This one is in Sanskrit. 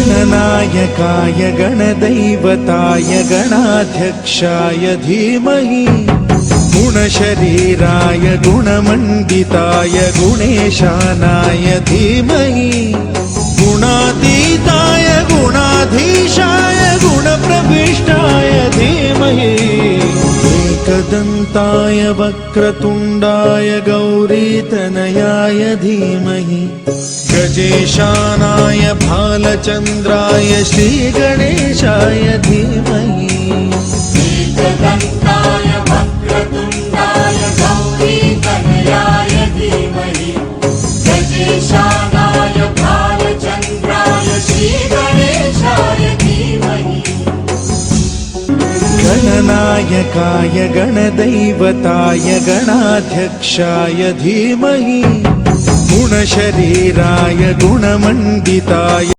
गणनायकाय गणदैवताय गणाध्यक्षाय धीमहि गुणशरीराय गुणमण्डिताय गुणेशानाय धीमहि गुणातीताय गुणाधीशाय गुणप्रविष्टाय धीमहि एकदन्ताय वक्रतुण्डाय गौरीतनयाय धीमहि गजेशानाय भालचन्द्राय श्रीगणेशाय धीमहि एकदन्ताय वक्रतुण्डाय गौरीतनयाय धीमहि गजेशानाय भालचन्द्राय श्रीगणेशाय धीमहि गणनायकाय गणदैवताय गणाध्यक्षाय धीमहि गुणशरीराय गुणमण्डिताय